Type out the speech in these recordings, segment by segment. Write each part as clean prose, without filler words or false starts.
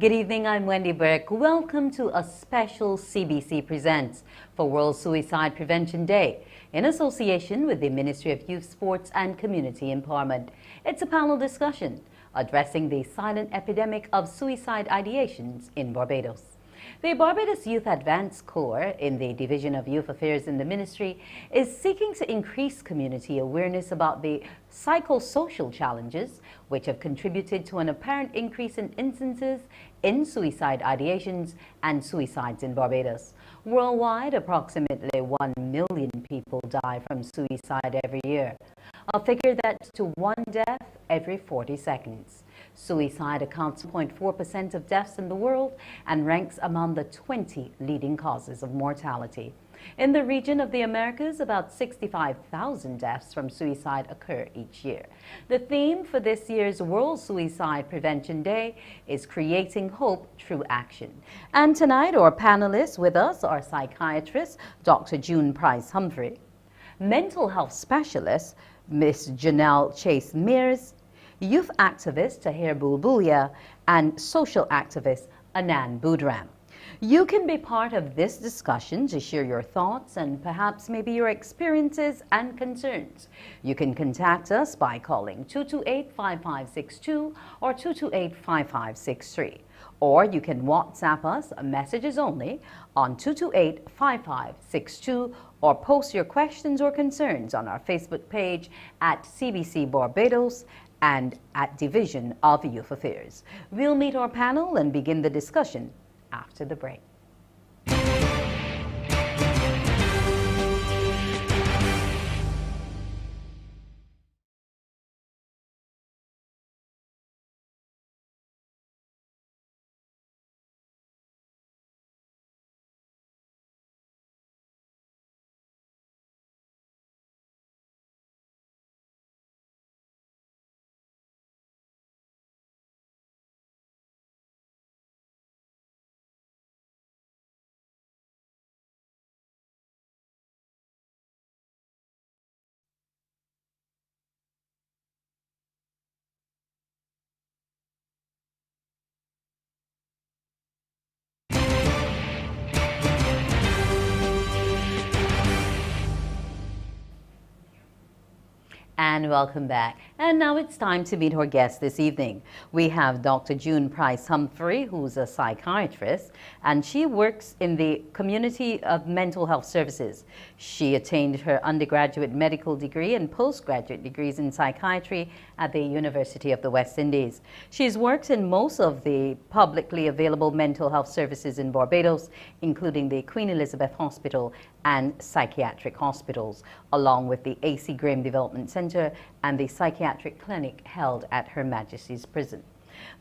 Good evening, I'm Wendy Burke. Welcome to a special CBC Presents for World Suicide Prevention Day in association with the Ministry of Youth, Sports and Community Empowerment. It's a panel discussion addressing the silent epidemic of suicide ideations in Barbados. The Barbados Youth Advance Corps in the Division of Youth Affairs in the Ministry is seeking to increase community awareness about the psychosocial challenges which have contributed to an apparent increase in instances in suicide ideations and suicides in Barbados. Worldwide, approximately 1 million people die from suicide every year, a figure that's to one death every 40 seconds. Suicide accounts for 0.4% of deaths in the world and ranks among the 20 leading causes of mortality. In the region of the Americas, about 65,000 deaths from suicide occur each year. The theme for this year's World Suicide Prevention Day is creating hope through action. And tonight, our panelists with us are psychiatrist Dr. June Price Humphrey, mental health specialist Ms. Janelle Chase Mears, youth activist Tahir Bulbulia, and social activist Anand Budram. You can be part of this discussion to share your thoughts and perhaps maybe your experiences and concerns. You can contact us by calling 228-5562 or 228-5563. Or you can WhatsApp us, messages only, on 228-5562 or post your questions or concerns on our Facebook page at CBC Barbados and at Division of Youth Affairs. We'll meet our panel and begin the discussion after the break. And welcome back. And now it's time to meet our guest this evening. We have Dr. June Price Humphrey, who's a psychiatrist, and she works in the community of mental health services. She attained her undergraduate medical degree and postgraduate degrees in psychiatry at the University of the West Indies. She's worked in most of the publicly available mental health services in Barbados, including the Queen Elizabeth Hospital and psychiatric hospitals, along with the A.C. Graham Development Center and the psychiatric clinic held at Her Majesty's Prison.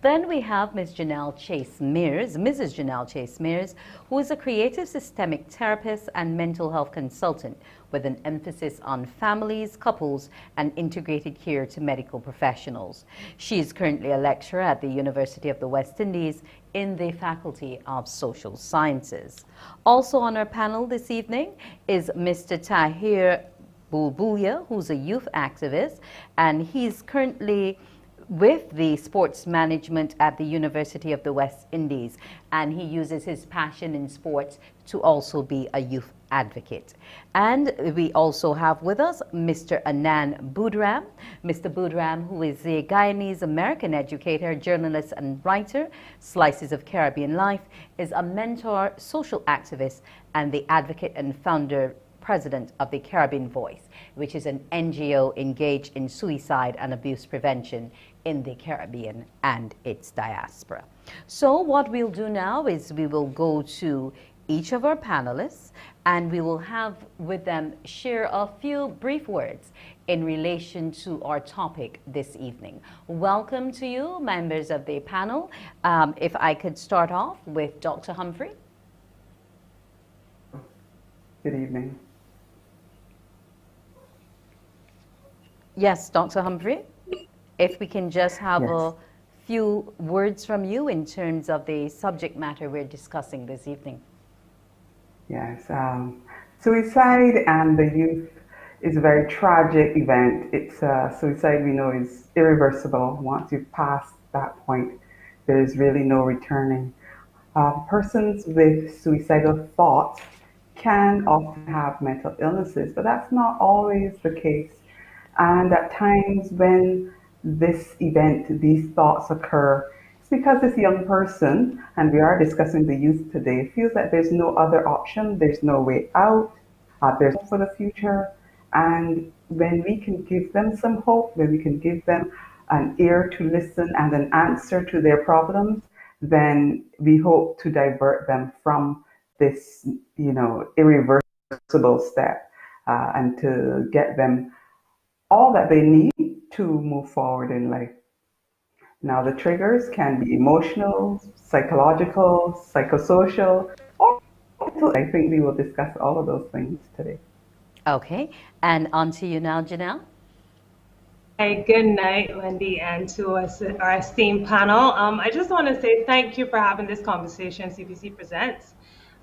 Then we have Ms. Janelle Chase Mears, Mrs. Janelle Chase Mears, who is a creative systemic therapist and mental health consultant with an emphasis on families, couples, and integrated care to medical professionals. She is currently a lecturer at the University of the West Indies in the Faculty of Social Sciences. Also on our panel this evening is Mr. Tahir Bulbulia, who's a youth activist, and he's currently with the sports management at the University of the West Indies, and he uses his passion in sports to also be a youth advocate. And we also have with us Mr. Anand Budram. Mr. Budram, who is a Guyanese American educator, journalist and writer, Slices of Caribbean Life, is a mentor, social activist, and the advocate and founder president of the Caribbean Voice, which is an NGO engaged in suicide and abuse prevention in the Caribbean and its diaspora. So what we'll do now is we will go to each of our panelists and we will have with them share a few brief words in relation to our topic this evening. Welcome to you, members of the panel. If I could start off with Dr. Humphrey. Good evening. Yes, Dr. Humphrey, if we can just have Yes. a few words from you in terms of the subject matter we're discussing this evening. Yes. Suicide and the youth is a very tragic event. It's suicide we know is irreversible. Once you've passed that point, there's really no returning. Persons with suicidal thoughts can often have mental illnesses, but that's not always the case. And at times when this event, these thoughts occur, it's because this young person, and we are discussing the youth today, feels that there's no other option, there's no way out, there's hope for the future. And when we can give them some hope, when we can give them an ear to listen and an answer to their problems, then we hope to divert them from this, irreversible step, and to get them all that they need to move forward in life. Now, the triggers can be emotional, psychological, psychosocial, or mental. I think we will discuss all of those things today. Okay, and on to you now, Janelle. Hey, good night, Wendy, and to us, our esteemed panel. I just want to say thank you for having this conversation, CBC Presents.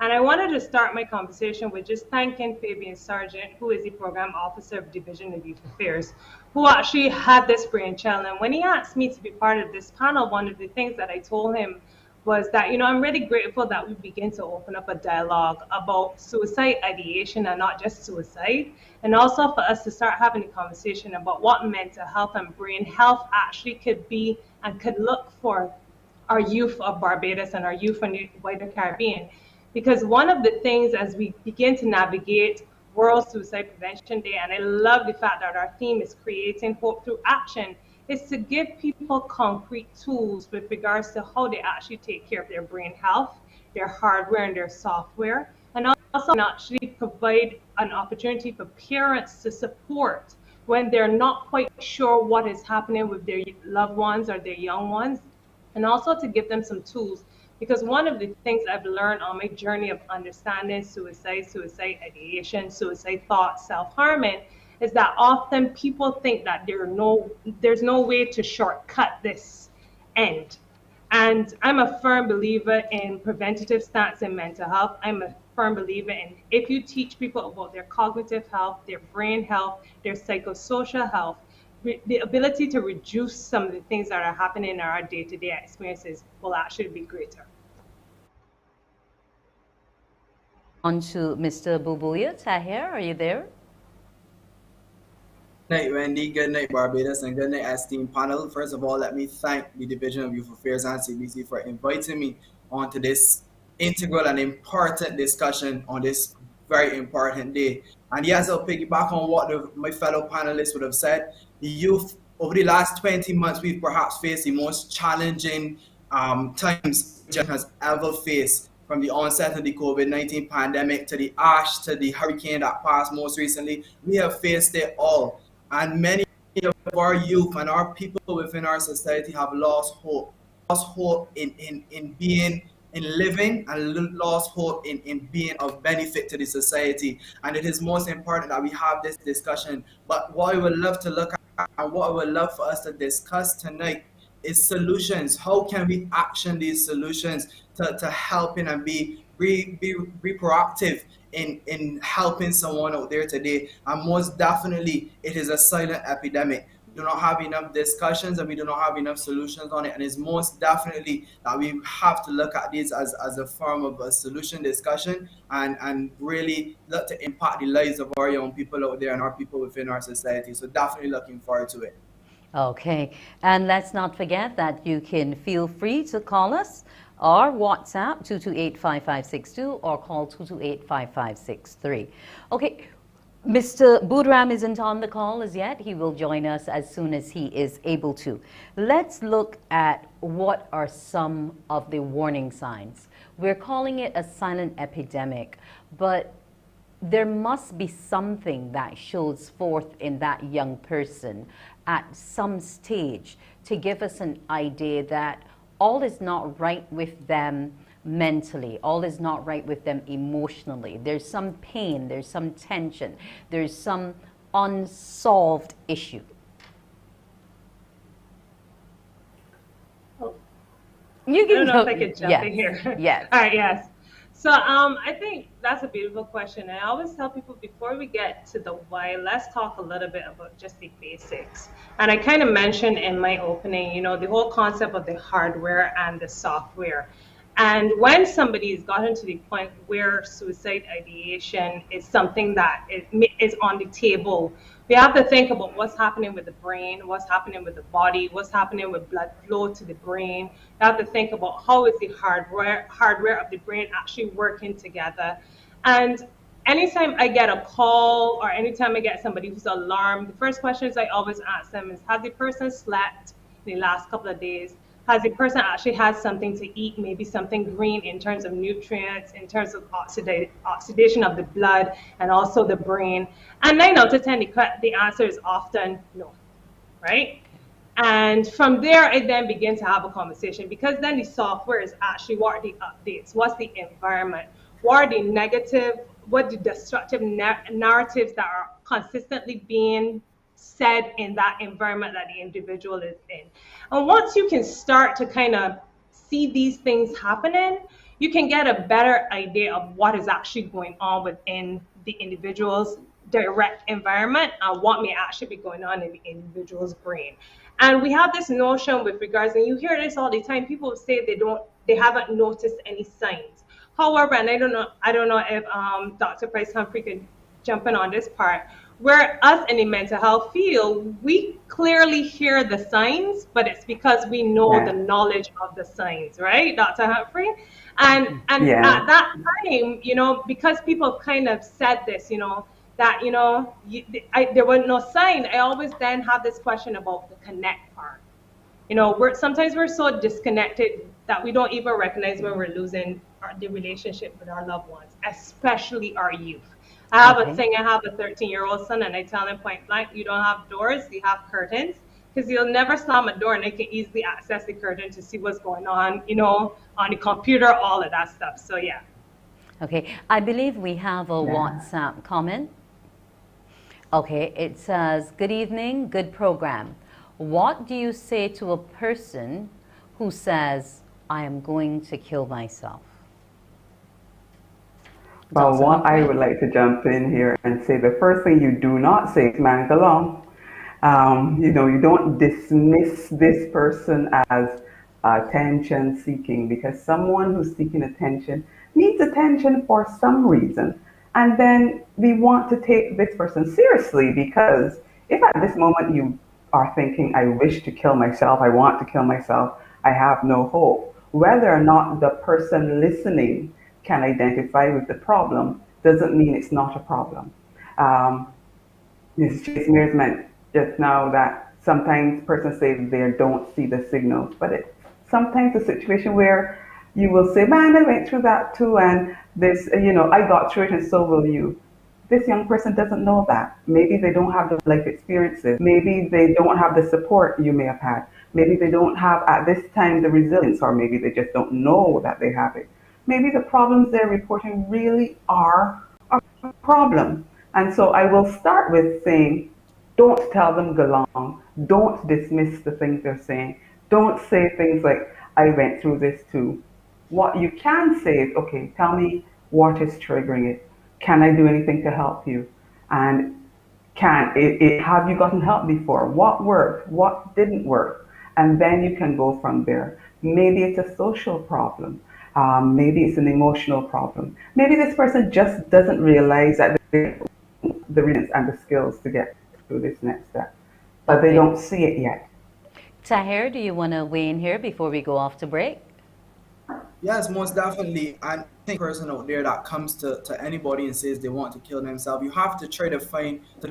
And I wanted to start my conversation with just thanking Fabian Sargent, who is the Program Officer of Division of Youth Affairs, who actually had this brainchild. And when he asked me to be part of this panel, one of the things that I told him was that, I'm really grateful that we begin to open up a dialogue about suicide ideation and not just suicide. And also for us to start having a conversation about what mental health and brain health actually could be and could look for our youth of Barbados and our youth in the wider Caribbean. Because one of the things as we begin to navigate World Suicide Prevention Day, and I love the fact that our theme is creating hope through action, is to give people concrete tools with regards to how they actually take care of their brain health, their hardware and their software, and also actually provide an opportunity for parents to support when they're not quite sure what is happening with their loved ones or their young ones, and also to give them some tools. Because one of the things I've learned on my journey of understanding suicide, suicide ideation, suicide thoughts, self-harming, is that often people think that there's no way to shortcut this end. And I'm a firm believer in preventative stance in mental health. I'm a firm believer in if you teach people about their cognitive health, their brain health, their psychosocial health, the ability to reduce some of the things that are happening in our day-to-day experiences will actually be greater. On to Mr. Bubuya. Tahir, are you there? Good night, Wendy. Good night, Barbados, and good night, esteemed panel. First of all, let me thank the Division of Youth Affairs and CBC for inviting me onto this integral and important discussion on this very important day. And yes, I'll piggyback on what my fellow panelists would have said. The youth, over the last 20 months, we've perhaps faced the most challenging times has ever faced, from the onset of the COVID-19 pandemic to the ash to the hurricane that passed most recently. We have faced it all. And many of our youth and our people within our society have lost hope in being, in living, and lost hope in being of benefit to the society. And it is most important that we have this discussion. But what I would love to look at and what I would love for us to discuss tonight is solutions. How can we action these solutions to helping and be proactive in helping someone out there today? And most definitely, it is a silent epidemic. We do not have enough discussions and we do not have enough solutions on it. And it's most definitely that we have to look at this as a form of a solution discussion and really look to impact the lives of our young people out there and our people within our society. So definitely looking forward to it. Okay, and let's not forget that you can feel free to call us or WhatsApp 228-5562 or call 228-5563. Okay, Mr. Budram isn't on the call as yet. He will join us as soon as he is able to. Let's look at what are some of the warning signs. We're calling it a silent epidemic, but there must be something that shows forth in that young person at some stage to give us an idea that all is not right with them mentally, all is not right with them emotionally. There's some pain, there's some tension, there's some unsolved issue. You can I don't know if I could jump in here. Yes. All right, yes. So I think that's a beautiful question. And I always tell people before we get to the why, let's talk a little bit about just the basics. And I kind of mentioned in my opening, the whole concept of the hardware and the software. And when somebody's gotten to the point where suicide ideation is something that is on the table, we have to think about what's happening with the brain, what's happening with the body, what's happening with blood flow to the brain. We have to think about how is the hardware of the brain actually working together. And anytime I get a call or anytime I get somebody who's alarmed, the first questions I always ask them is, has the person slept in the last couple of days? Has the person actually had something to eat, maybe something green in terms of nutrients, in terms of oxidation of the blood and also the brain? And 9 out of 10, the answer is often no, right? And from there, I then begin to have a conversation, because then the software is actually what are the updates, what's the environment, what are the negative, what the destructive narratives that are consistently being said in that environment that the individual is in. And once you can start to kind of see these things happening, you can get a better idea of what is actually going on within the individual's direct environment and what may actually be going on in the individual's brain. And we have this notion with regards, and you hear this all the time, people say they haven't noticed any signs. However, and I don't know if Dr. Price Humphrey could jump in on this part, where us in the mental health field, we clearly hear the signs, but it's because we know the knowledge of the signs, right, Dr. Humphrey? And at that time, because people kind of said this, that there was no sign, I always then have this question about the connect part. Sometimes we're so disconnected that we don't even recognize when we're losing the relationship with our loved ones, especially our youth. I have a 13-year-old son, and I tell him point blank, you don't have doors, you have curtains, because you'll never slam a door and they can easily access the curtain to see what's going on, on the computer, all of that stuff. So yeah. Okay, I believe we have a WhatsApp comment. Okay, it says, good evening, good program. What do you say to a person who says, I am going to kill myself? Well, one, I would like to jump in here and say the first thing you do not say is man along. You don't dismiss this person as attention seeking, because someone who's seeking attention needs attention for some reason. And then we want to take this person seriously, because if at this moment you are thinking, I wish to kill myself, I want to kill myself, I have no hope, whether or not the person listening can identify with the problem doesn't mean it's not a problem. Ms. Chase Mears meant just now that sometimes persons say they don't see the signals, but it's sometimes a situation where you will say, man, I went through that too, and this, I got through it, and so will you. This young person doesn't know that. Maybe they don't have the life experiences. Maybe they don't have the support you may have had. Maybe they don't have at this time the resilience, or maybe they just don't know that they have it. Maybe the problems they're reporting really are a problem. And so I will start with saying, don't tell them go along. Don't dismiss the things they're saying. Don't say things like, I went through this too. What you can say is, okay, tell me what is triggering it. Can I do anything to help you? And have you gotten help before? What worked? What didn't work? And then you can go from there. Maybe it's a social problem. Maybe it's an emotional problem. Maybe this person just doesn't realize that they have the reasons and the skills to get through this next step, but they don't see it yet. Tahir, do you want to weigh in here before we go off to break? Yes, most definitely. And I think person out there that comes to anybody and says they want to kill themselves, you have to try to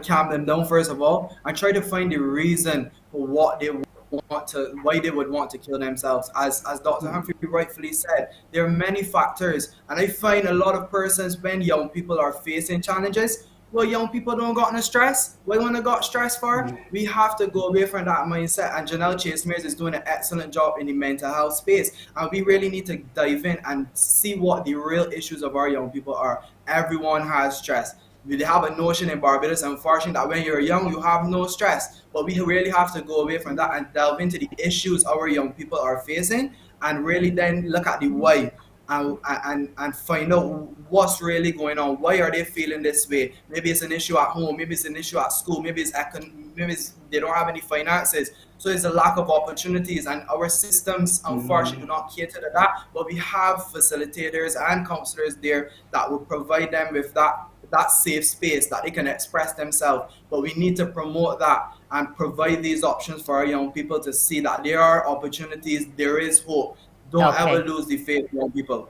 calm them down first of all, and try to find the reason for why they would want to kill themselves. As Dr. Humphrey rightfully said, there are many factors, and I find a lot of persons, when young people are facing challenges, well, young people don't got no stress. What when they got stress for? We have to go away from that mindset. And Janelle Chase Mears is doing an excellent job in the mental health space. And we really need to dive in and see what the real issues of our young people are. Everyone has stress. We have a notion in Barbados, unfortunately, that when you're young, you have no stress. But we really have to go away from that and delve into the issues our young people are facing, and really then look at the why. and find out what's really going on. Why are they feeling this way? Maybe it's an issue at home. Maybe it's an issue at school. Maybe they don't have any finances. So it's a lack of opportunities, and our systems unfortunately do not cater to that. But we have facilitators and counselors there that will provide them with that safe space that they can express themselves. But we need to promote that and provide these options for our young people to see that there are opportunities, there is hope. Don't ever Okay. lose the faith, young people.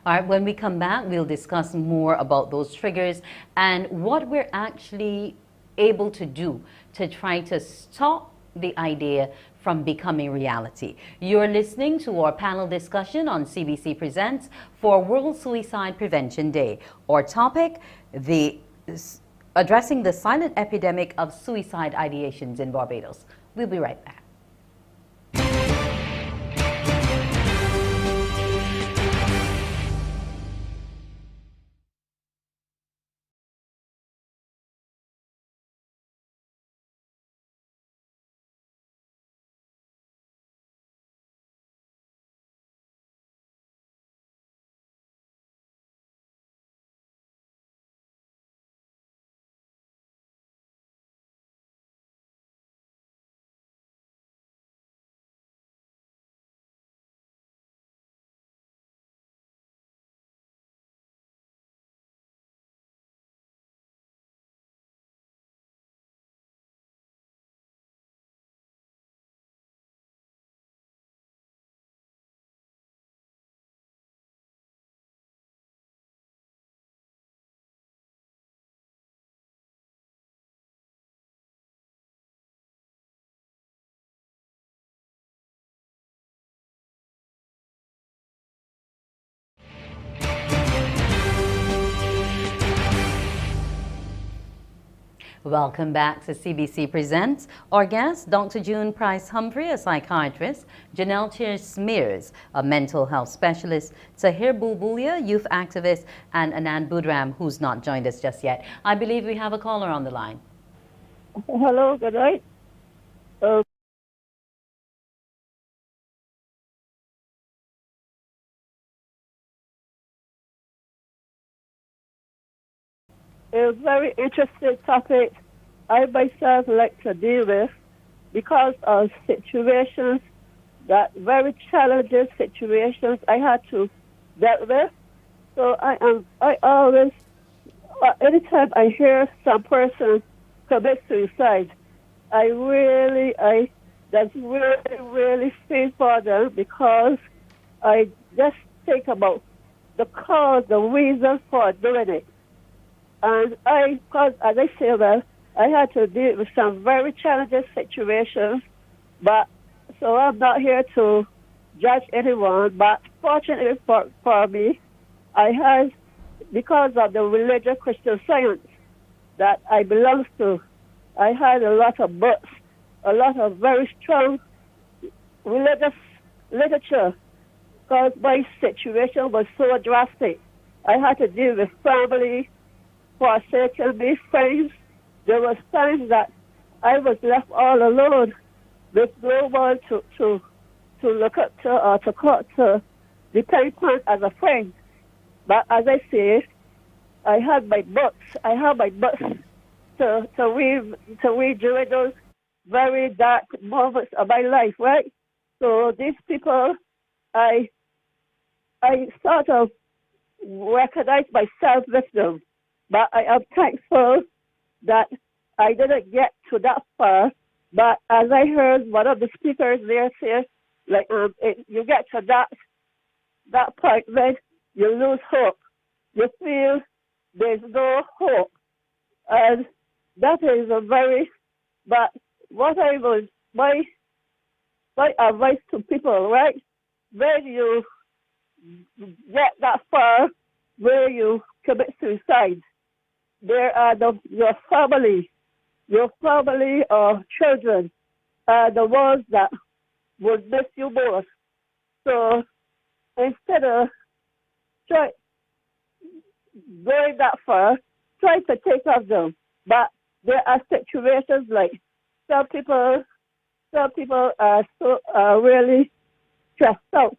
All right, when we come back, we'll discuss more about those triggers and what we're actually able to do to try to stop the idea from becoming reality. You're listening to our panel discussion on CBC Presents for World Suicide Prevention Day. Our topic, addressing the silent epidemic of suicide ideations in Barbados. We'll be right back. Welcome back to CBC Presents. Our guests, Dr. June Price Humphrey, a psychiatrist, Janelle Smears, a mental health specialist, Tahir Bulbulia, youth activist, and Anand Budram, who's not joined us just yet. I believe we have a caller on the line. Hello, good night. It's a very interesting topic I myself like to deal with because of situations, that very challenging situations I had to deal with. So I always, anytime I hear some person commit suicide, I just really feel for them because I just think about the cause, the reason for doing it. And because as I say, well, I had to deal with some very challenging situations, but so I'm not here to judge anyone, but fortunately for me, I had, because of the religious Christian Science that I belong to, I had a lot of books, a lot of very strong religious literature, because my situation was so drastic. I had to deal with family, forsaken me, friends. There was times that I was left all alone with no one to look up to or to call to depend upon as a friend. But as I say, I had my books. I have my books to read during those very dark moments of my life, right? So these people, I sort of recognize myself with them. But I am thankful that I didn't get to that far. But as I heard one of the speakers there say, like you get to that point when you lose hope. You feel there's no hope. And that is a very, but what I was, my advice to people, right? When you get that far where you commit suicide, there are your family or children are the ones that would miss you most. So instead of going that far, try to take off them. But there are situations like some people are so really stressed out.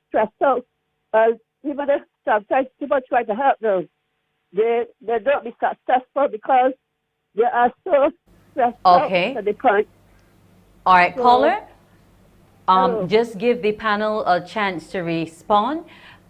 And even if sometimes people try to help them. They don't be successful because they are so stressed out Okay. to the point. All right, So, caller. hello. Just give the panel a chance to respond.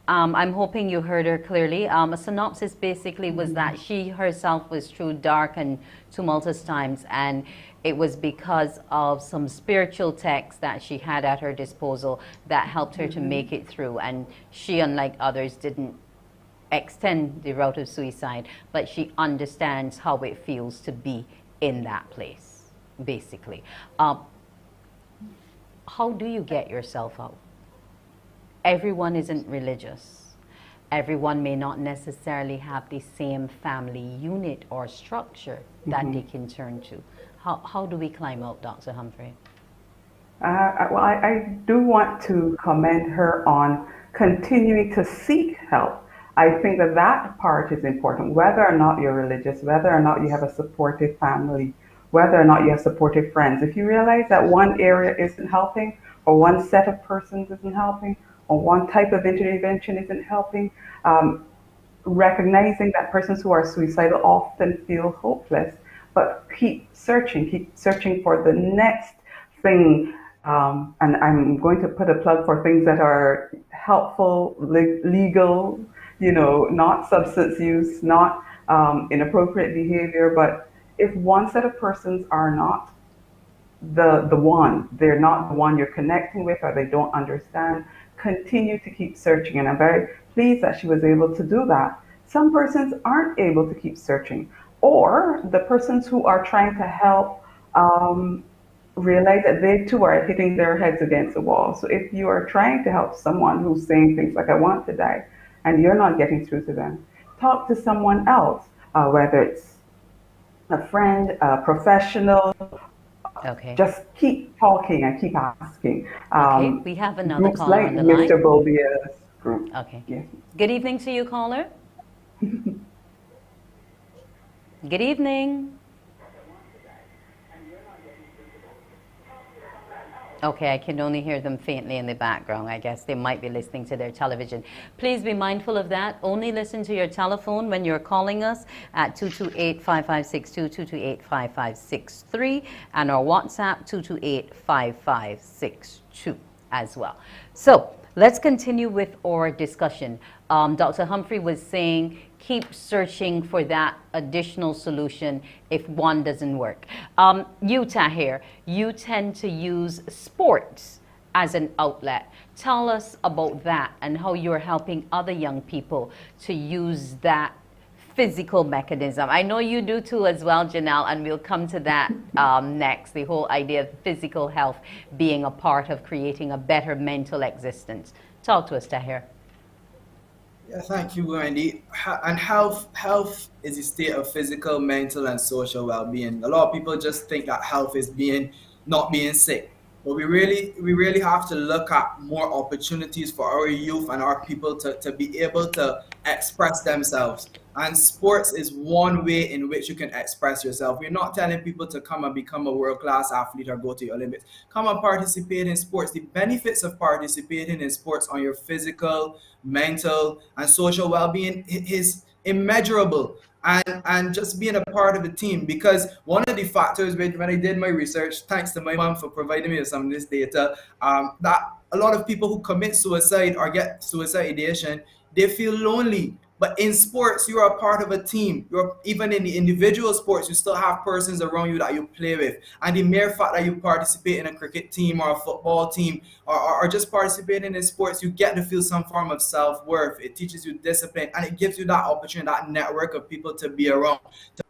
I'm hoping you heard her clearly. A synopsis basically was that she herself was through dark and tumultuous times, and it was because of some spiritual texts that she had at her disposal that helped her to make it through. And she, unlike others, didn't extend the route of suicide, but she understands how it feels to be in that place, basically. How do you get yourself out? Everyone isn't religious. Everyone may not necessarily have the same family unit or structure that they can turn to. How do we climb out, Dr. Humphrey? Well, I do want to commend her on continuing to seek help. I think that that part is important, whether or not you're religious, whether or not you have a supportive family, whether or not you have supportive friends. If you realize that one area isn't helping, or one set of persons isn't helping, or one type of intervention isn't helping, recognizing that persons who are suicidal often feel hopeless, but keep searching for the next thing. And I'm going to put a plug for things that are helpful, legal, not substance use, not inappropriate behavior. But if one set of persons are not they're not the one you're connecting with, or they don't understand, continue to keep searching. And I'm very pleased that she was able to do that. Some persons aren't able to keep searching, or the persons who are trying to help realize that they too are hitting their heads against the wall. So if you are trying to help someone who's saying things like, I want to die, and you're not getting through to them, talk to someone else, whether it's a friend, a professional. Okay. Just keep talking and keep asking. Okay, we have another Groups caller like on the line. Mr. Bobia's group. Okay. Yes. Good evening to you, caller. Good evening. Okay, I can only hear them faintly in the background. I guess they might be listening to their television. Please be mindful of that. Only listen to your telephone when you're calling us at 228-5562, 228-5563, and our WhatsApp 228-5562 as well. So let's continue with our discussion. Dr. Humphrey was saying keep searching for that additional solution if one doesn't work. You, Tahir, you tend to use sports as an outlet. Tell us about that and how you're helping other young people to use that physical mechanism. I know you do too as well, Janelle, and we'll come to that next, the whole idea of physical health being a part of creating a better mental existence. Talk to us, Tahir. Yeah, thank you, Wendy. And health is a state of physical, mental, and social well-being. A lot of people just think that health is not being sick, but we really have to look at more opportunities for our youth and our people to be able to express themselves. And sports is one way in which you can express yourself. We're not telling people to come and become a world-class athlete or go to the Olympics. Come and participate in sports. The benefits of participating in sports on your physical, mental, and social well-being is immeasurable. And just being a part of the team, because one of the factors when I did my research, thanks to my mom for providing me with some of this data, that a lot of people who commit suicide or get suicide ideation, they feel lonely. But in sports, you are a part of a team. You're even in the individual sports, you still have persons around you that you play with. And the mere fact that you participate in a cricket team or a football team or just participating in sports, you get to feel some form of self-worth. It teaches you discipline, and it gives you that opportunity, that network of people to be around, to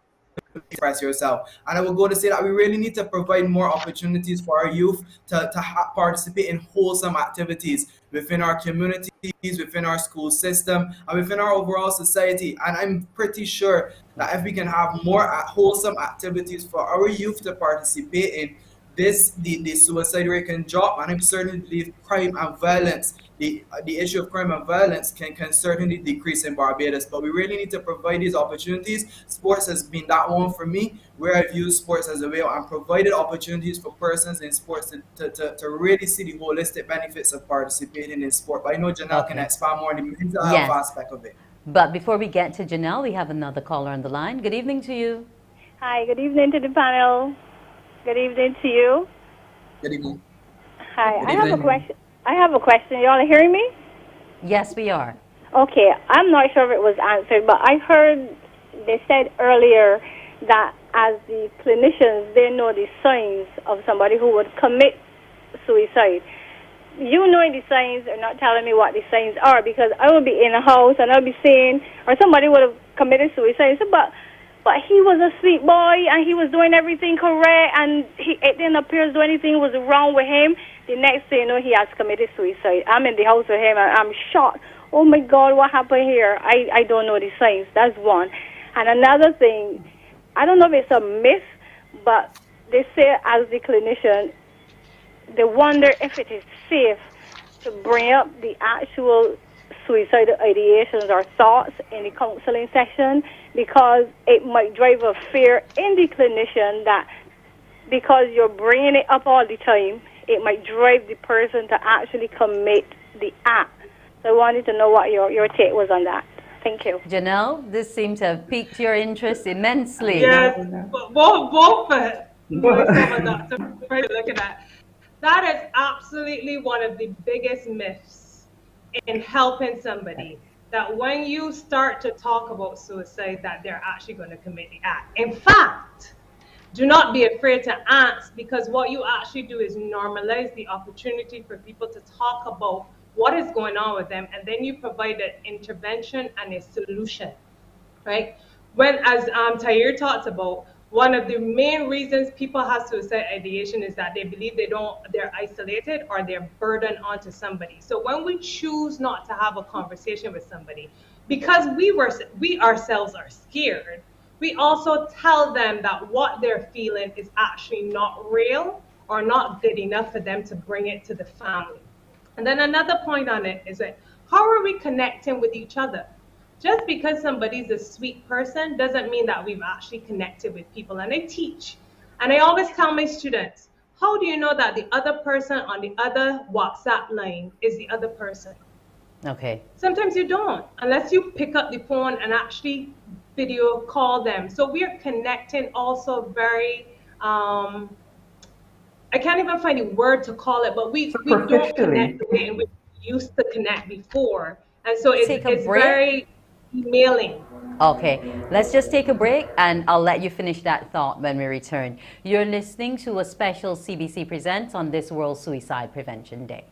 express yourself. And I will go to say that we really need to provide more opportunities for our youth to participate in wholesome activities within our communities, within our school system, and within our overall society. And I'm pretty sure that if we can have more wholesome activities for our youth to participate in, the suicide rate can drop, and I certainly believe crime and violence, the issue of crime and violence can certainly decrease in Barbados. But we really need to provide these opportunities. Sports has been that one for me, where I've used sports as a way and provided opportunities for persons in sports to really see the holistic benefits of participating in sport. But I know Janelle can expand more on the mental health Yes. aspect of it. But before we get to Janelle, we have another caller on the line. Good evening to you. Hi, good evening to the panel. Good evening to you. Good evening. Hi, Good I have a evening. question. I have a question. Y'all are hearing me? Yes, we are. Okay, I'm not sure if it was answered, but I heard they said earlier that as the clinicians, they know the signs of somebody who would commit suicide. You knowing the signs are not telling me what the signs are, because I would be in a house and I would be saying, or somebody would have committed suicide. So, but he was a sweet boy and he was doing everything correct, and it didn't appear as though anything was wrong with him. The next thing you know, he has committed suicide. I'm in the house with him and I'm shocked. Oh my God, what happened here? I don't know the signs. That's one. And another thing, I don't know if it's a myth, but they say as the clinician, they wonder if it is safe to bring up the actual suicidal ideations or thoughts in the counseling session, because it might drive a fear in the clinician that because you're bringing it up all the time, it might drive the person to actually commit the act. So I wanted to know what your take was on that. Thank you. Janelle, this seemed to have piqued your interest immensely. Yes, both myself and Dr. Freddie looking at. That is absolutely one of the biggest myths in helping somebody, that when you start to talk about suicide, that they're actually going to commit the act. In fact, do not be afraid to ask, because what you actually do is normalize the opportunity for people to talk about what is going on with them, and then you provide an intervention and a solution, right? When, as Tahir talked about, one of the main reasons people have suicide ideation is that they believe they're isolated or they're burdened onto somebody. So when we choose not to have a conversation with somebody, because we ourselves are scared, we also tell them that what they're feeling is actually not real or not good enough for them to bring it to the family. And then another point on it is that how are we connecting with each other? Just because somebody's a sweet person doesn't mean that we've actually connected with people. And I teach, and I always tell my students, how do you know that the other person on the other WhatsApp line is the other person? Okay. Sometimes you don't, unless you pick up the phone and actually video call them. So we are connecting also very, I can't even find a word to call it, but we don't connect the way in which we used to connect before. And so it's very emailing. Okay, let's just take a break and I'll let you finish that thought when we return. You're listening to a special CBC Presents on this World Suicide Prevention Day.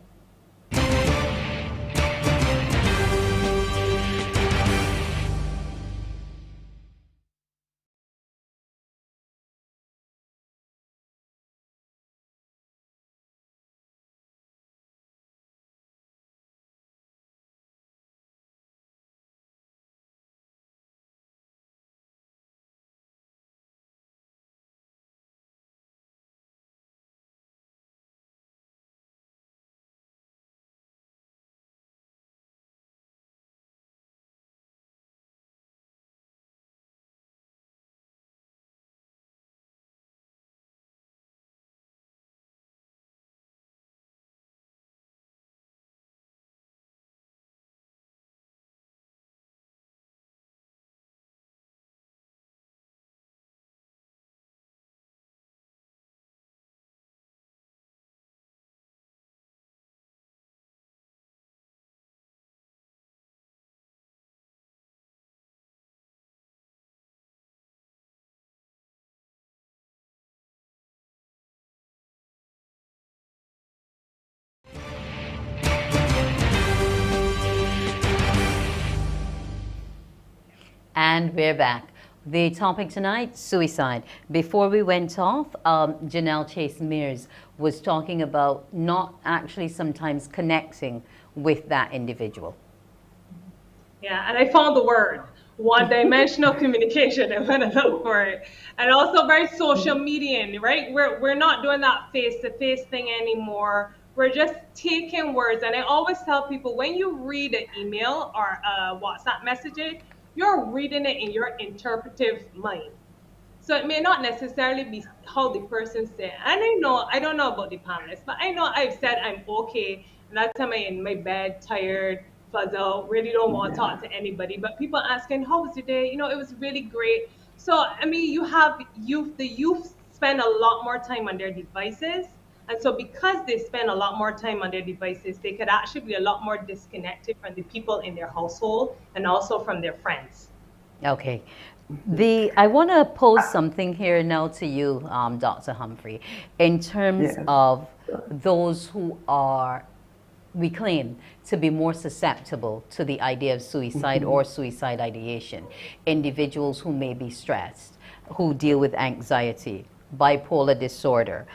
And we're back. The topic tonight, suicide. Before we went off, Janelle Chase Mears was talking about not actually sometimes connecting with that individual. Yeah, and I found the word. one-dimensional communication. I'm gonna look for it, and also very social media, right? We're not doing that face-to-face thing anymore. We're just taking words, and I always tell people when you read an email or a WhatsApp message, you're reading it in your interpretive mind. So it may not necessarily be how the person said. And I don't know about the panelists, but I know I've said I'm okay. And that time I'm in my bed, tired, fuzzled, really don't want to talk to anybody. But people asking, how was your day? It was really great. So, I mean, you have youth, the youth spend a lot more time on their devices. And so because they spend a lot more time on their devices, they could actually be a lot more disconnected from the people in their household and also from their friends. Okay. I want to pose something here now to you, Dr. Humphrey, in terms of those who are, we claim, to be more susceptible to the idea of suicide or suicide ideation. Individuals who may be stressed, who deal with anxiety, bipolar disorder,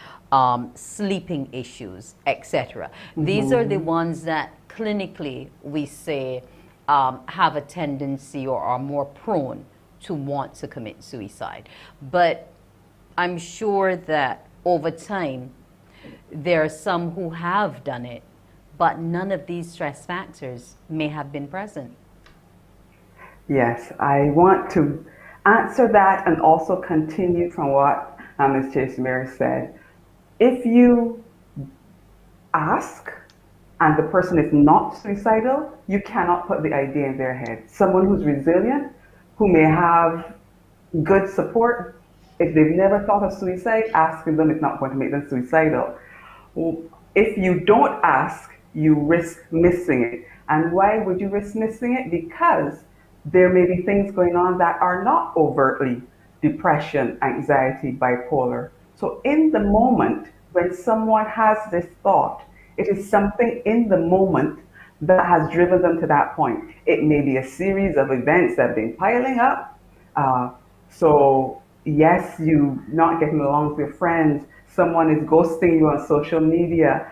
sleeping issues, etc. These are the ones that clinically we say have a tendency or are more prone to want to commit suicide. But I'm sure that over time, there are some who have done it, but none of these stress factors may have been present. Yes, I want to answer that and also continue from what Ms. Chase Mary said. If you ask and the person is not suicidal, you cannot put the idea in their head. Someone who's resilient, who may have good support, if they've never thought of suicide, asking them is not going to make them suicidal. If you don't ask, you risk missing it. And why would you risk missing it? Because there may be things going on that are not overtly depression, anxiety, bipolar. So in the moment, when someone has this thought, it is something in the moment that has driven them to that point. It may be a series of events that have been piling up. So yes, you not getting along with your friends, someone is ghosting you on social media,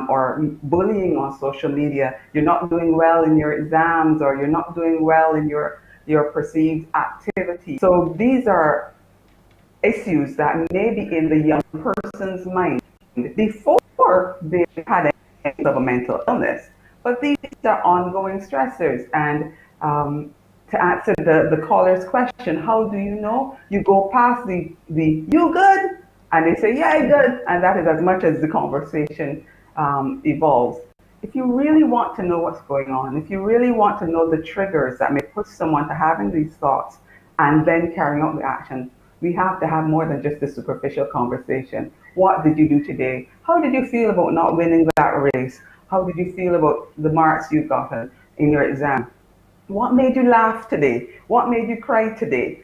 or bullying on social media, you're not doing well in your exams, or you're not doing well in your perceived activity. So these are issues that may be in the young person's mind before they've had any of a mental illness. But these are ongoing stressors. And to answer the caller's question, how do you know? You go past the you good? And they say, yeah, I'm good. And that is as much as the conversation evolves. If you really want to know what's going on, if you really want to know the triggers that may push someone to having these thoughts and then carrying out the action, we have to have more than just a superficial conversation. What did you do today? How did you feel about not winning that race? How did you feel about the marks you got in your exam? What made you laugh today? What made you cry today?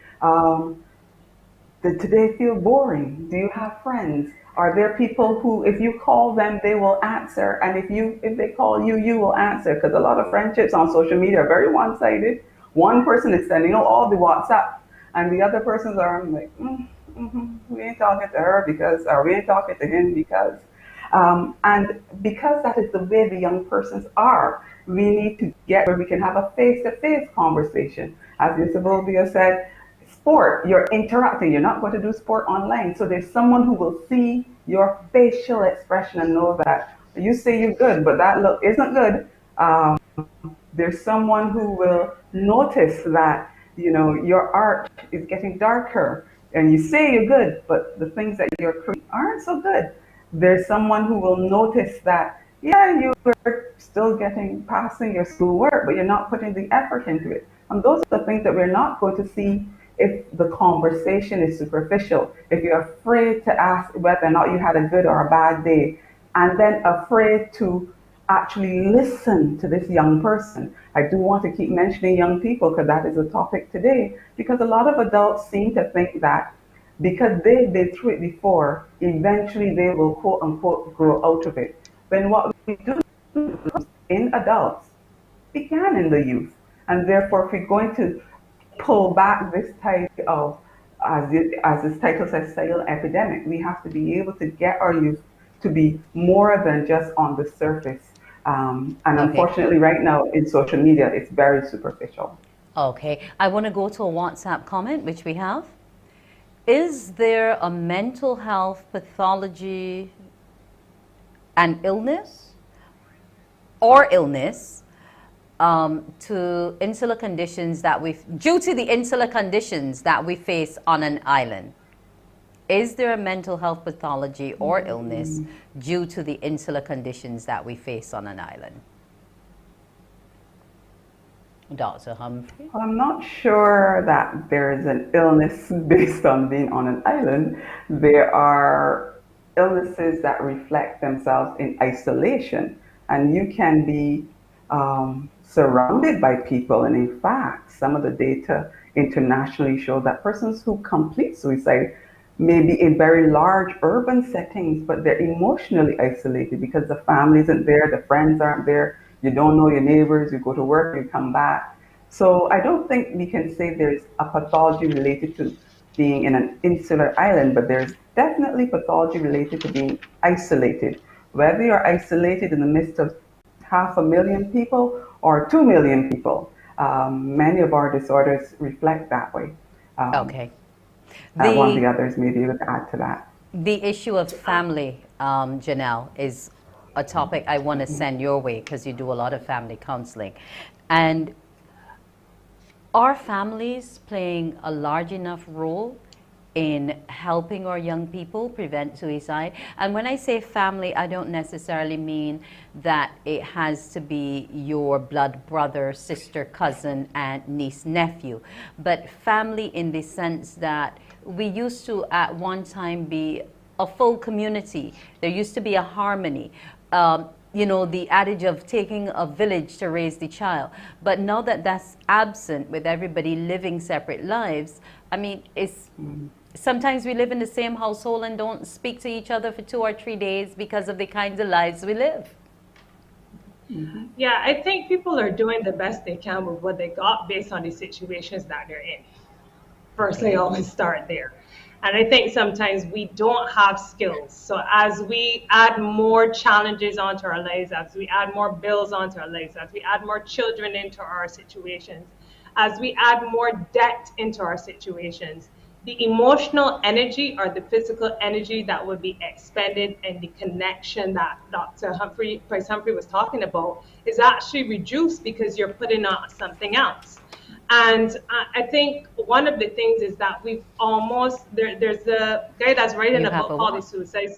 Did today feel boring? Do you have friends? Are there people who, if you call them, they will answer? And if they call you, you will answer? Because a lot of friendships on social media are very one-sided. One person is sending out all the WhatsApp, and the other persons are like, we ain't talking to her because, or we ain't talking to him because. And because that is the way the young persons are, we need to get where we can have a face-to-face conversation. As Mr. Volvia said, sport, you're interacting, you're not going to do sport online. So there's someone who will see your facial expression and know that you say you're good, but that look isn't good. There's someone who will notice that, your art is getting darker and you say you're good, but the things that you're creating aren't so good. There's someone who will notice that, yeah, you're still passing your schoolwork, but you're not putting the effort into it. And those are the things that we're not going to see if the conversation is superficial, if you're afraid to ask whether or not you had a good or a bad day, and then afraid to actually listen to this young person. I do want to keep mentioning young people because that is the topic today, because a lot of adults seem to think that because they've been through it before, eventually they will quote unquote grow out of it. When what we do in adults began in the youth. And therefore, if we're going to pull back this type of, as this title says, silent epidemic, we have to be able to get our youth to be more than just on the surface. And unfortunately, right now in social media, it's very superficial. Okay, I want to go to a WhatsApp comment, which we have. Is there a mental health pathology and illness or illness to insular conditions that due to the insular conditions that we face on an island? Is there a mental health pathology or illness due to the insular conditions that we face on an island? Dr. Humphrey? I'm not sure that there is an illness based on being on an island. There are illnesses that reflect themselves in isolation, and you can be surrounded by people. And in fact, some of the data internationally show that persons who complete suicide may be in very large urban settings, but they're emotionally isolated because the family isn't there, the friends aren't there, you don't know your neighbors, you go to work, you come back. So I don't think we can say there's a pathology related to being in an insular island, but there's definitely pathology related to being isolated. Whether you're isolated in the midst of 500,000 people or 2 million people, many of our disorders reflect that way. Okay. One of the others may be able to add to that. The issue of family, Janelle, is a topic I want to send your way because you do a lot of family counseling. And are families playing a large enough role in helping our young people prevent suicide? And when I say family, I don't necessarily mean that it has to be your blood brother, sister, cousin, aunt, niece, nephew, but family in the sense that we used to at one time be a full community. There used to be a harmony. You know, the adage of taking a village to raise the child. But now that that's absent with everybody living separate lives, I mean, sometimes we live in the same household and don't speak to each other for 2 or 3 days because of the kinds of lives we live. Yeah, I think people are doing the best they can with what they got based on the situations that they're in. Firstly, I always start there. And I think sometimes we don't have skills. So as we add more challenges onto our lives, as we add more bills onto our lives, as we add more children into our situations, as we add more debt into our situations, the emotional energy or the physical energy that would be expended and the connection that Dr. Price Humphrey was talking about is actually reduced because you're putting on something else. And I think one of the things is that we've almost, there's a guy that's writing a book called The Suicide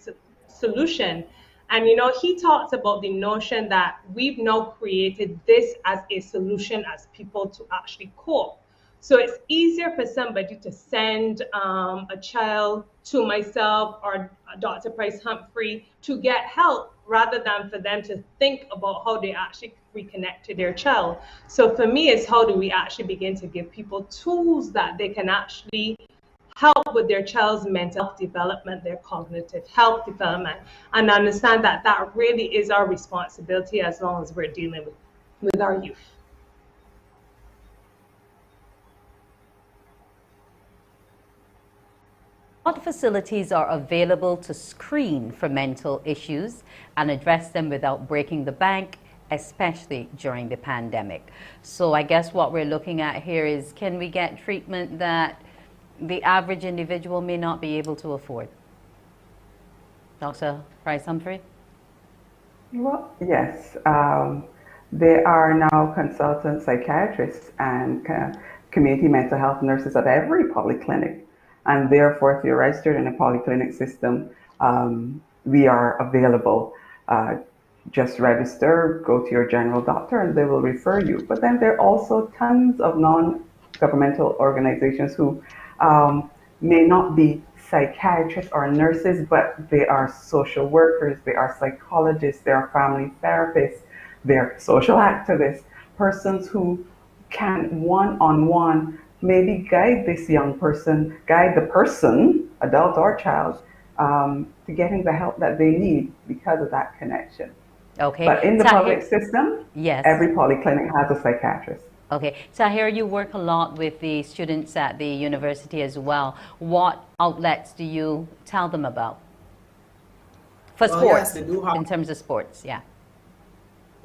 Solution. And, you know, he talks about the notion that we've now created this as a solution as people to actually cope. So it's easier for somebody to send a child to myself or Dr. Price Humphrey to get help rather than for them to think about how they actually reconnect to their child. So for me, it's how do we actually begin to give people tools that they can actually help with their child's mental health development, their cognitive health development, and understand that that really is our responsibility as long as we're dealing with our youth. What facilities are available to screen for mental issues and address them without breaking the bank, especially during the pandemic? So I guess what we're looking at here is, can we get treatment that the average individual may not be able to afford? Dr. Price Humphrey? Well, yes. There are now consultant psychiatrists and community mental health nurses at every polyclinic. And therefore, if you're registered in a polyclinic system, we are available. Just register, go to your general doctor, and they will refer you. But then there are also tons of non-governmental organizations who may not be psychiatrists or nurses, but they are social workers, they are psychologists, they are family therapists, they're social activists, persons who can one-on-one maybe guide this young person, guide the person, adult or child, to getting the help that they need because of that connection. Okay. But in the public system, yes, every polyclinic has a psychiatrist. Okay, Tahir, you work a lot with the students at the university as well. What outlets do you tell them about? For sports, yes, they do have, in terms of sports, yeah.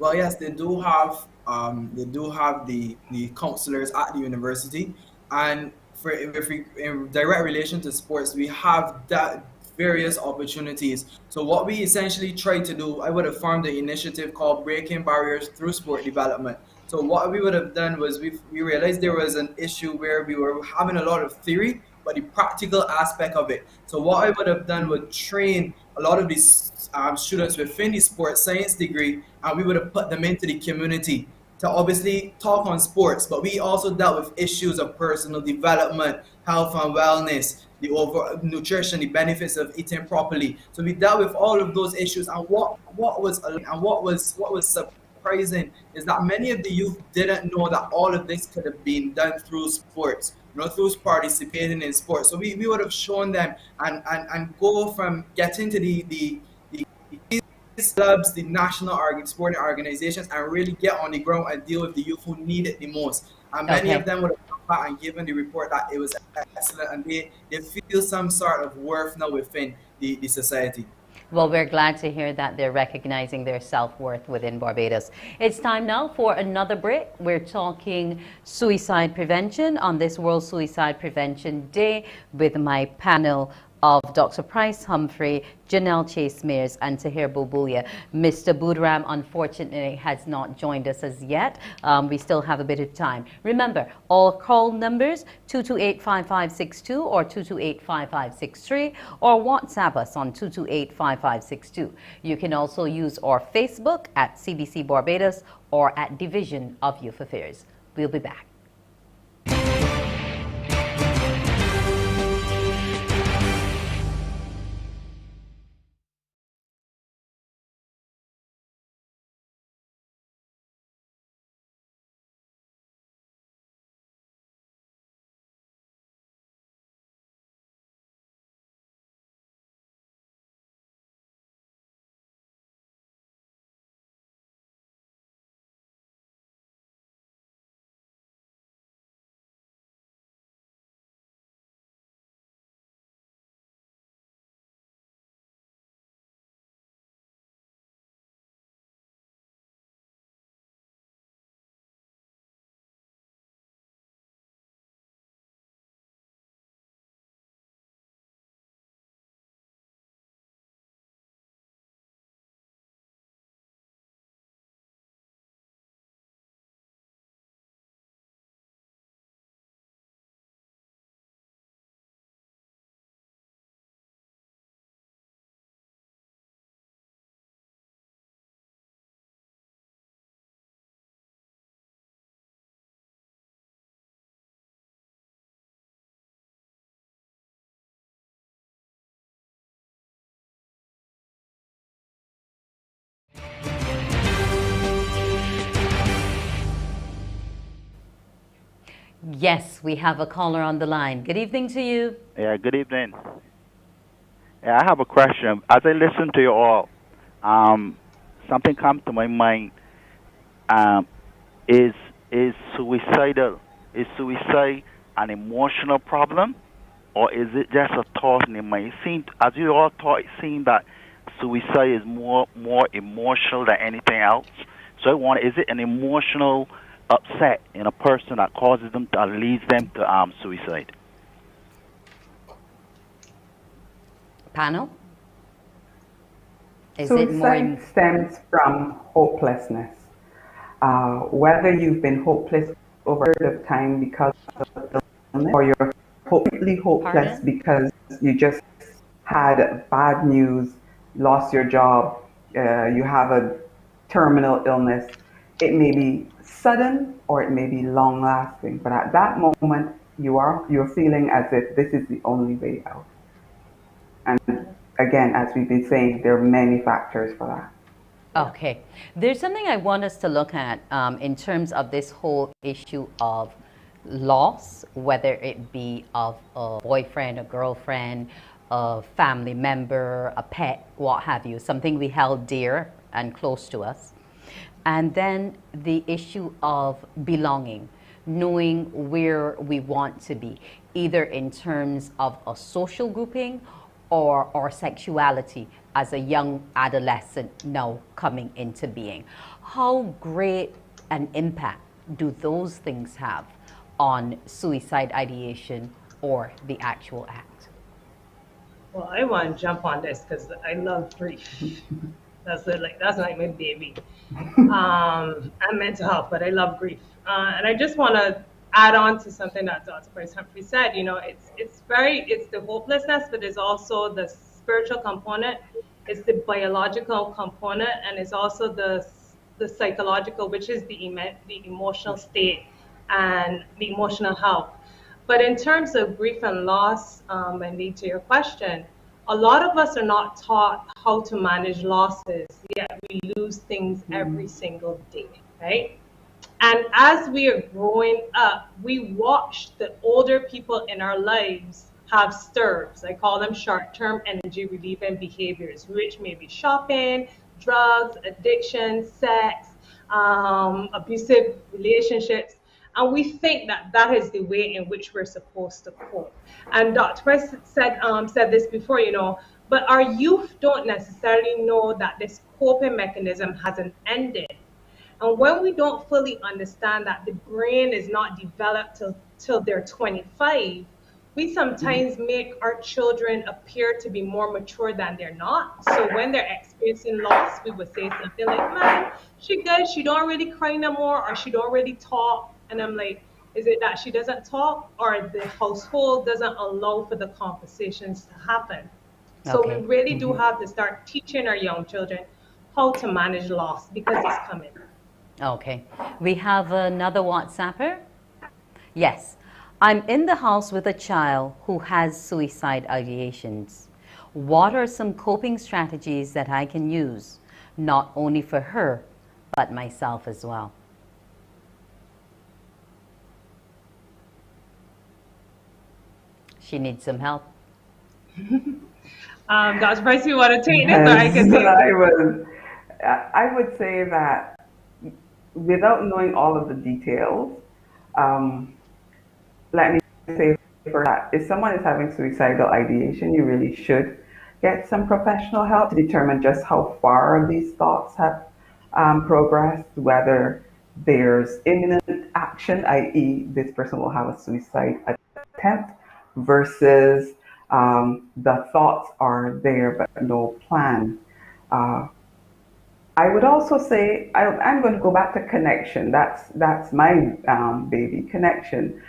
Well, yes, they do have the counselors at the university, and for if we in direct relation to sports, we have that various opportunities. So what we essentially try to do, I would have formed an initiative called Breaking Barriers Through Sport Development. So what we would have done was we realized there was an issue where we were having a lot of theory, but the practical aspect of it. So what I would have done was train a lot of these students within the sports science degree, and we would have put them into the community to obviously talk on sports, but we also dealt with issues of personal development, health and wellness, the over nutrition, the benefits of eating properly. So we dealt with all of those issues, and what was surprising is that many of the youth didn't know that all of this could have been done through sports, through participating in sports. So we would have shown them and go from getting to the clubs, the national sporting organizations, and really get on the ground and deal with the youth who need it the most. And many of Okay. them would have come back and given the report that it was excellent, and they feel some sort of worth now within the society. Well, we're glad to hear that they're recognizing their self-worth within Barbados. It's time now for another break. We're talking suicide prevention on this World Suicide Prevention Day with my panel of Dr. Price Humphrey, Janelle Chase Mears, and Tahir Bobulia. Mr. Budram, unfortunately, has not joined us as yet. We still have a bit of time. Remember, all call numbers 228-5562 or 228-5563, or WhatsApp us on 228-5562. You can also use our Facebook at CBC Barbados or at Division of Youth Affairs. We'll be back. Yes, we have a caller on the line. Good evening to you. Yeah, good evening. Yeah, I have a question. As I listen to you all, something comes to my mind. Um, is suicide an emotional problem, or is it just a thought in the mind? It seems, as you all thought, it seems that suicide is more emotional than anything else. So I wonder, is it an emotional upset in a person that causes them to leads them to suicide? Panel? Is it more Suicide stems from hopelessness. Whether you've been hopeless over a period of time because of illness, or you're completely hopeless Pardon? because you just had bad news, lost your job, you have a terminal illness, it may be sudden or it may be long lasting. But at that moment, you're feeling as if this is the only way out. And again, as we've been saying, there are many factors for that. Okay. There's something I want us to look at in terms of this whole issue of loss, whether it be of a boyfriend, a girlfriend, a family member, a pet, what have you, something we held dear and close to us. And then the issue of belonging, knowing where we want to be, either in terms of a social grouping or sexuality, as a young adolescent now coming into being. How great an impact do those things have on suicide ideation or the actual act? Well, I want to jump on this because I love grief. That's like my baby. And mental health, but I love grief. And I just want to add on to something that Dr. Bryce Humphrey said. You know, it's the hopelessness, but there's also the spiritual component, it's the biological component, and it's also the psychological, which is the emotional state and the emotional health. But in terms of grief and loss, and lead to your question, a lot of us are not taught how to manage losses, yet we lose things every single day, right? And as we are growing up, we watch the older people in our lives have STIRBs. I call them short-term energy relieving behaviors, which may be shopping, drugs, addiction, sex, abusive relationships. And we think that that is the way in which we're supposed to cope. And Dr. Price said this before, you know, but our youth don't necessarily know that this coping mechanism hasn't ended. And when we don't fully understand that the brain is not developed till they're 25, we sometimes make our children appear to be more mature than they're not. So when they're experiencing loss, we would say something like, man, she good, she don't really cry no more, or she don't really talk. And I'm like, is it that she doesn't talk, or the household doesn't allow for the conversations to happen? So we really do have to start teaching our young children how to manage loss, because it's coming. Okay. We have another WhatsApper. Yes. I'm in the house with a child who has suicide ideations. What are some coping strategies that I can use, not only for her, but myself as well? She needs some help. Dr. Price, you want to take this, or I can take it? I would say that without knowing all of the details, let me say for that, if someone is having suicidal ideation, you really should get some professional help to determine just how far these thoughts have progressed, whether there's imminent action, i.e., this person will have a suicide attempt, versus the thoughts are there but no plan. I would also say I'm going to go back to connection. That's my baby, connection.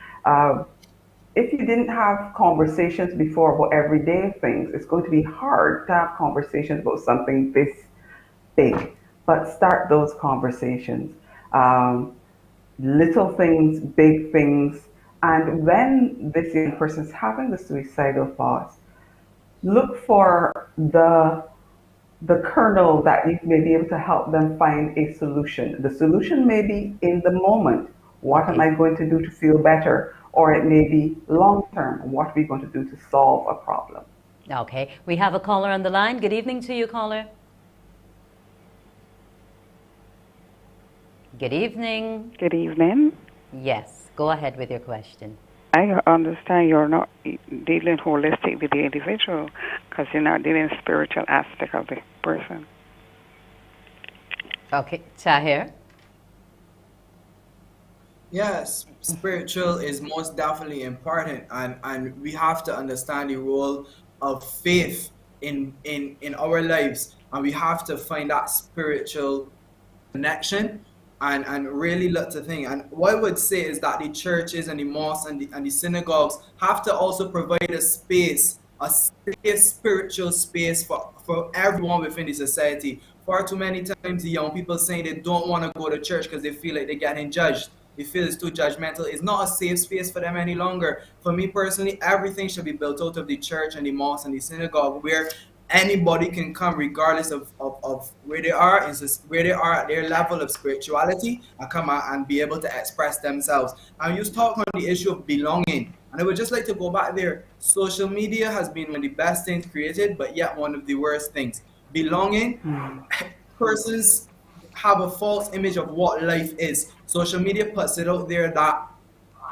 If you didn't have conversations before about everyday things, it's going to be hard to have conversations about something this big. But start those conversations. Little things, big things. And when this young person is having the suicidal thoughts, look for the kernel that you may be able to help them find a solution. The solution may be in the moment. What am I going to do to feel better? Or it may be long term. What are we going to do to solve a problem? Okay. We have a caller on the line. Good evening to you, caller. Good evening. Good evening. Yes. Go ahead with your question. I understand you're not dealing holistic with the individual because you're not dealing spiritual aspect of the person. Okay. Tahir? Yes, spiritual is most definitely important, and we have to understand the role of faith in our lives, and we have to find that spiritual connection and really look to think. And what I would say is that the churches and the mosques and the synagogues have to also provide a space, a safe spiritual space for everyone within the society. Far too many times the young people saying they don't want to go to church because they feel like they're getting judged. They feel it's too judgmental. It's not a safe space for them any longer. For me personally, everything should be built out of the church and the mosque and the synagogue, where anybody can come regardless of where they are, where they are at their level of spirituality, and come out and be able to express themselves. And you talk on the issue of belonging. And I would just like to go back there. Social media has been one of the best things created, but yet one of the worst things. Belonging, persons have a false image of what life is. Social media puts it out there that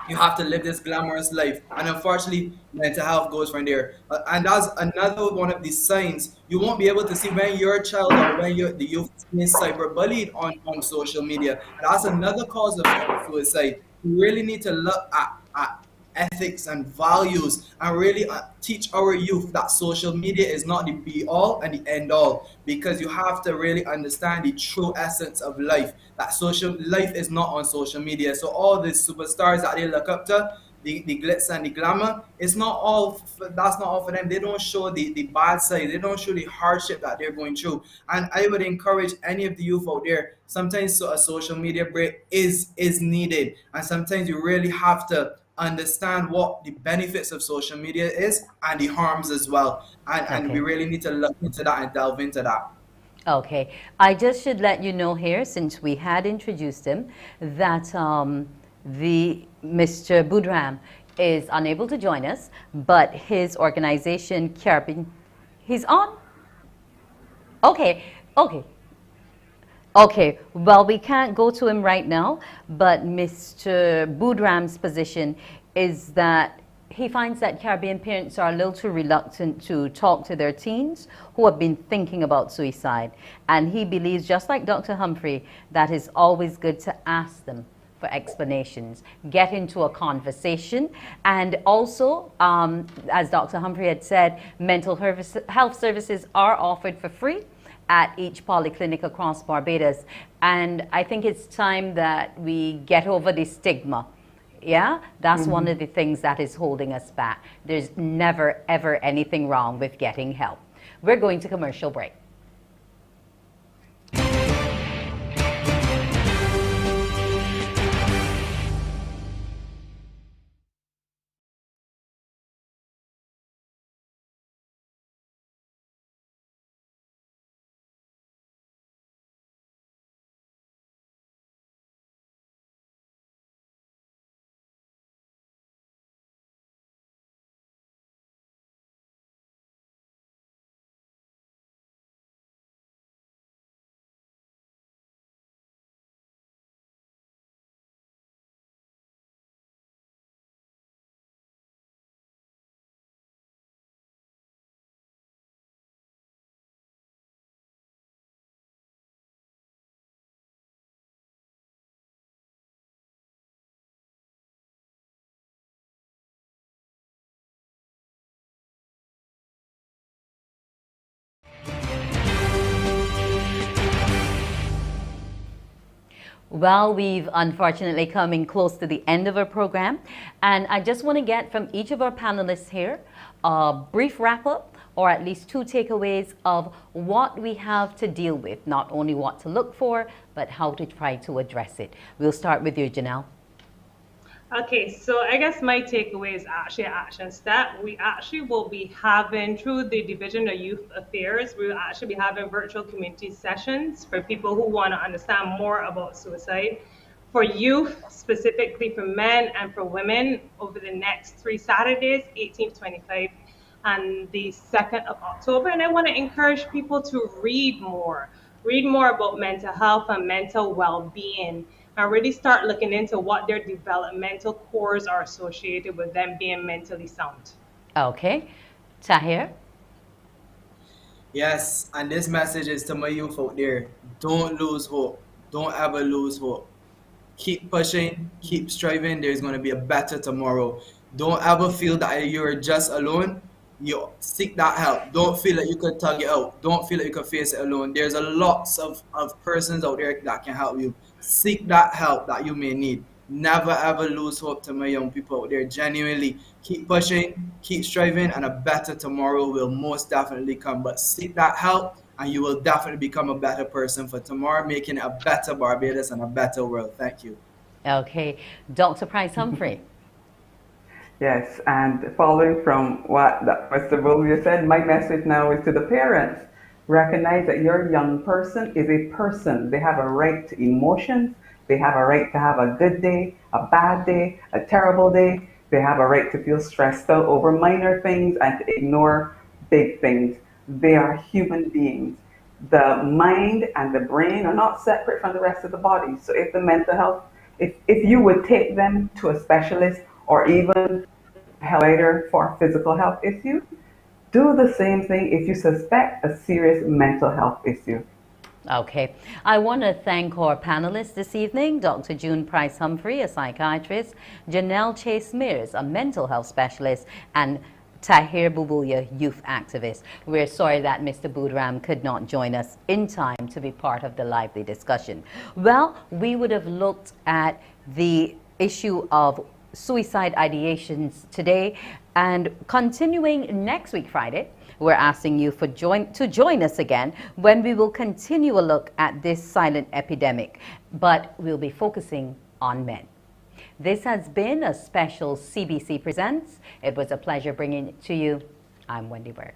You have to live this glamorous life, and unfortunately mental health goes from there. And that's another one of the signs. You won't be able to see when your child or when the youth is being cyberbullied on social media, and that's another cause of suicide. We really need to look at ethics and values, and really teach our youth that social media is not the be all and the end all, because you have to really understand the true essence of life, that social life is not on social media. So all the superstars that they look up to, the glitz and the glamour, it's not all that's not all for them. They don't show the bad side, they don't show the hardship that they're going through. And I would encourage any of the youth out there, sometimes a social media break is needed, and sometimes you really have to understand what the benefits of social media is and the harms as well. And we Okay. really need to look into that and delve into that. Okay. I just should let you know here, since we had introduced him, that the Mr. Budram is unable to join us, but his organization, Caribbean, he's on? Okay. Okay. Okay, well, we can't go to him right now, but Mr. Budram's position is that he finds that Caribbean parents are a little too reluctant to talk to their teens who have been thinking about suicide. And he believes, just like Dr. Humphrey, that it's always good to ask them for explanations, get into a conversation, and also, as Dr. Humphrey had said, mental health services are offered for free at each polyclinic across Barbados. And I think it's time that we get over the stigma. Yeah, that's one of the things that is holding us back. There's never, ever anything wrong with getting help. We're going to commercial break. Well, we've unfortunately coming close to the end of our program, and I just want to get from each of our panelists here a brief wrap-up, or at least two takeaways of what we have to deal with, not only what to look for, but how to try to address it. We'll start with you, Janelle. Okay, so I guess my takeaway is actually an action step. We actually will be having, through the Division of Youth Affairs, we will actually be having virtual community sessions for people who want to understand more about suicide. For youth, specifically for men and for women, over the next 3 Saturdays, 18th, 25th, and the 2nd of October. And I want to encourage people to read more about mental health and mental well-being, and really start looking into what their developmental cores are associated with them being mentally sound. Okay. Tahir? Yes, and this message is to my youth out there. Don't lose hope. Don't ever lose hope. Keep pushing, keep striving. There's going to be a better tomorrow. Don't ever feel that you're just alone. You seek that help. Don't feel like you could tug it out. Don't feel like you could face it alone. There's a lots of persons out there that can help you. Seek that help that you may need. Never ever lose hope to my young people out there. Genuinely, keep pushing, keep striving, and a better tomorrow will most definitely come. But seek that help, and you will definitely become a better person for tomorrow, making it a better Barbados and a better world. Thank you. Okay. Dr. Price Humphrey? Yes, and following from what Mr. Bolvia said, my message now is to the parents. Recognize that your young person is a person. They have a right to emotions. They have a right to have a good day, a bad day, a terrible day. They have a right to feel stressed out over minor things and to ignore big things. They are human beings. The mind and the brain are not separate from the rest of the body. So if the mental health if you would take them to a specialist or even a health provider for physical health issue, do the same thing if you suspect a serious mental health issue. Okay. I want to thank our panelists this evening, Dr. June Price Humphrey, a psychiatrist, Janelle Chase Mears, a mental health specialist, and Tahir Bubuya, youth activist. We're sorry that Mr. Boodram could not join us in time to be part of the lively discussion. Well, we would have looked at the issue of suicide ideations today, and continuing next week, Friday, we're asking you to join us again when we will continue a look at this silent epidemic, but we'll be focusing on men. This has been a special CBC Presents. It was a pleasure bringing it to you. I'm Wendy Berg.